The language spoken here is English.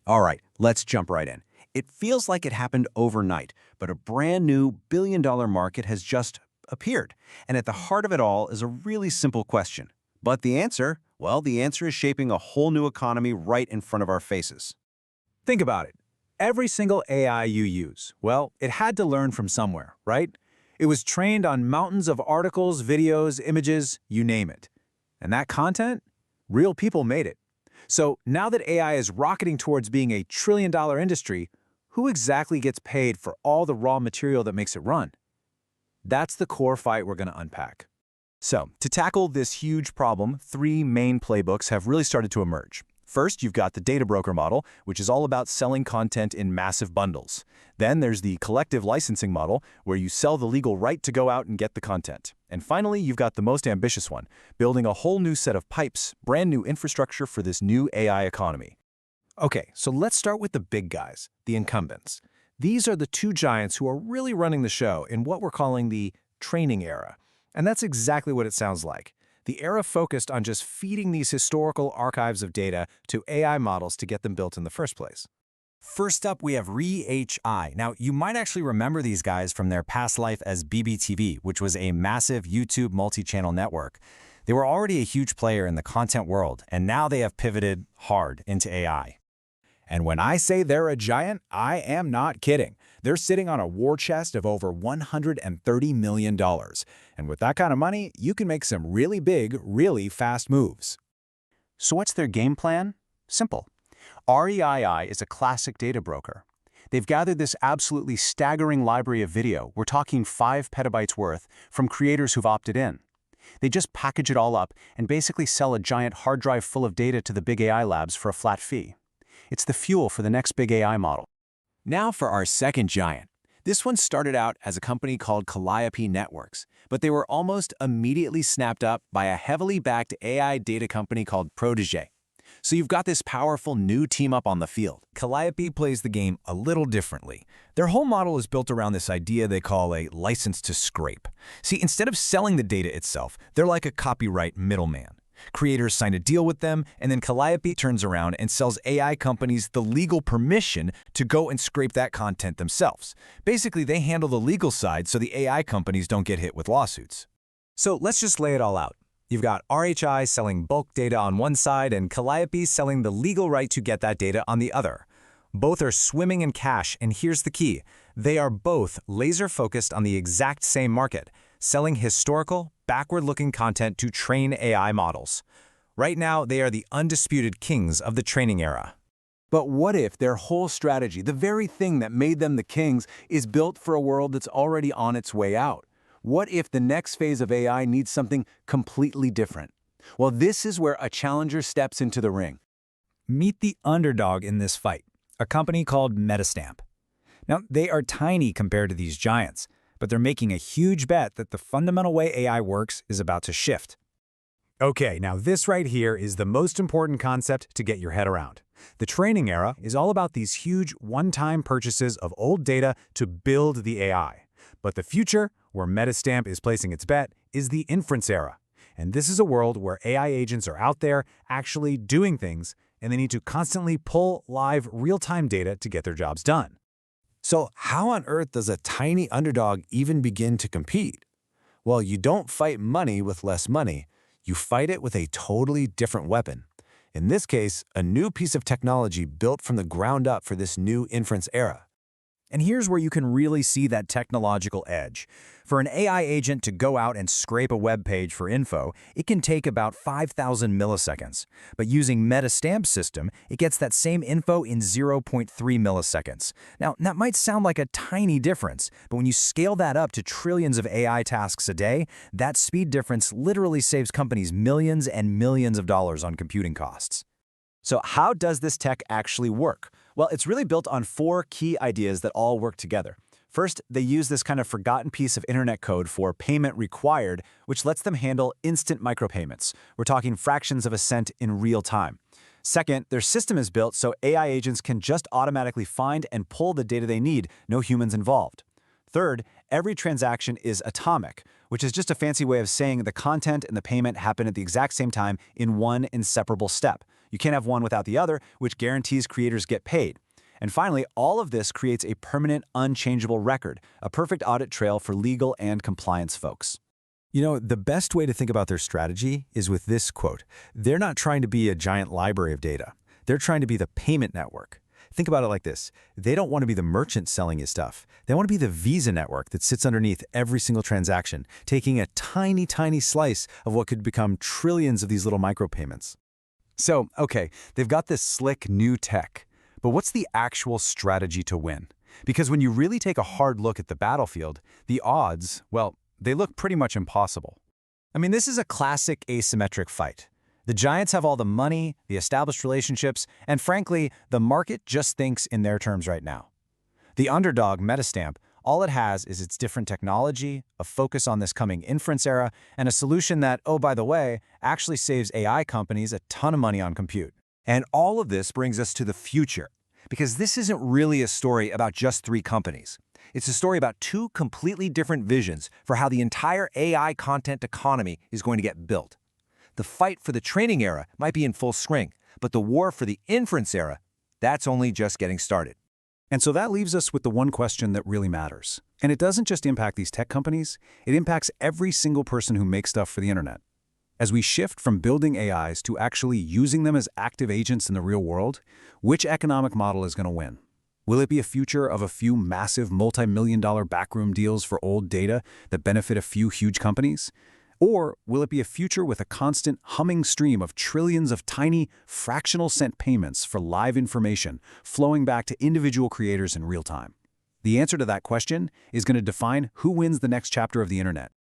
All right, let's jump right in. It feels like it happened overnight, but a brand new billion-dollar market has just appeared. And at the heart of it all is a really simple question. But the answer? Well, the answer is shaping a whole new economy right in front of our faces. Think about it. Every single AI you use, well, it had to learn from somewhere, right? It was trained on mountains of articles, videos, images, you name it. And that content? Real people made it. So now that AI is rocketing towards being a trillion-dollar industry, who exactly gets paid for all the raw material that makes it run? That's the core fight we're going to unpack. So, to tackle this huge problem, three main playbooks have really started to emerge. First, you've got the data broker model, which is all about selling content in massive bundles. Then there's the collective licensing model, where you sell the legal right to go out and get the content. And finally, you've got the most ambitious one, building a whole new set of pipes, brand new infrastructure for this new AI economy. Okay, so let's start with the big guys, the incumbents. These are the two giants who are really running the show in what we're calling the training era. And that's exactly what it sounds like. The era focused on just feeding these historical archives of data to AI models to get them built in the first place. First up, we have Rehi. Now, you might actually remember these guys from their past life as BBTV, which was a massive YouTube multi-channel network. They were already a huge player in the content world, and now they have pivoted hard into AI. And when I say they're a giant, I am not kidding. They're sitting on a war chest of over $130 million. And with that kind of money, you can make some really big, really fast moves. So what's their game plan? Simple. REII is a classic data broker. They've gathered this absolutely staggering library of video, we're talking 5 petabytes worth, from creators who've opted in. They just package it all up and basically sell a giant hard drive full of data to the big AI labs for a flat fee. It's the fuel for the next big AI model. Now for our second giant. This one started out as a company called Calliope Networks, but they were almost immediately snapped up by a heavily backed AI data company called Protégé. So you've got this powerful new team up on the field. Calliope plays the game a little differently. Their whole model is built around this idea they call a license to scrape. See, instead of selling the data itself, they're like a copyright middleman. Creators sign a deal with them, and then Calliope turns around and sells AI companies the legal permission to go and scrape that content themselves. Basically, they handle the legal side so the AI companies don't get hit with lawsuits. So let's just lay it all out. You've got RHI selling bulk data on one side and Calliope selling the legal right to get that data on the other. Both are swimming in cash, and here's the key. They are both laser-focused on the exact same market, selling historical, backward-looking content to train AI models. Right now, they are the undisputed kings of the training era. But what if their whole strategy, the very thing that made them the kings, is built for a world that's already on its way out? What if the next phase of AI needs something completely different? Well, this is where a challenger steps into the ring. Meet the underdog in this fight, a company called Metastamp. Now, they are tiny compared to these giants, but they're making a huge bet that the fundamental way AI works is about to shift. Okay, now this right here is the most important concept to get your head around. The training era is all about these huge one-time purchases of old data to build the AI. But the future, where Metastamp is placing its bet, is the inference era. And this is a world where AI agents are out there actually doing things, and they need to constantly pull live real-time data to get their jobs done. So how on earth does a tiny underdog even begin to compete? Well, you don't fight money with less money. You fight it with a totally different weapon. In this case, a new piece of technology built from the ground up for this new inference era. And here's where you can really see that technological edge. For an AI agent to go out and scrape a web page for info, it can take about 5,000 milliseconds. But using Metastamp's system, it gets that same info in 0.3 milliseconds. Now, that might sound like a tiny difference, but when you scale that up to trillions of AI tasks a day, that speed difference literally saves companies millions and millions of dollars on computing costs. So how does this tech actually work? Well, it's really built on 4 key ideas that all work together. First, they use this kind of forgotten piece of internet code for payment required, which lets them handle instant micropayments. We're talking fractions of a cent in real time. Second, their system is built so AI agents can just automatically find and pull the data they need, no humans involved. Third, every transaction is atomic, which is just a fancy way of saying the content and the payment happen at the exact same time in one inseparable step. You can't have one without the other, which guarantees creators get paid. And finally, all of this creates a permanent, unchangeable record, a perfect audit trail for legal and compliance folks. You know, the best way to think about their strategy is with this quote. They're not trying to be a giant library of data. They're trying to be the payment network. Think about it like this. They don't want to be the merchant selling you stuff. They want to be the Visa network that sits underneath every single transaction, taking a tiny, tiny slice of what could become trillions of these little micropayments. So, okay, they've got this slick new tech. But what's the actual strategy to win? Because when you really take a hard look at the battlefield, the odds, well, they look pretty much impossible. I mean, this is a classic asymmetric fight. The giants have all the money, the established relationships, and frankly, the market just thinks in their terms right now. The underdog, Metastamp, all it has is its different technology, a focus on this coming inference era, and a solution that, oh, by the way, actually saves AI companies a ton of money on compute. And all of this brings us to the future, because this isn't really a story about just 3 companies. It's a story about 2 completely different visions for how the entire AI content economy is going to get built. The fight for the training era might be in full swing, but the war for the inference era, that's only just getting started. And so that leaves us with the one question that really matters. And it doesn't just impact these tech companies, it impacts every single person who makes stuff for the internet. As we shift from building AIs to actually using them as active agents in the real world, which economic model is going to win? Will it be a future of a few massive multi-million-dollar backroom deals for old data that benefit a few huge companies? Or will it be a future with a constant humming stream of trillions of tiny fractional cent payments for live information flowing back to individual creators in real time? The answer to that question is going to define who wins the next chapter of the internet.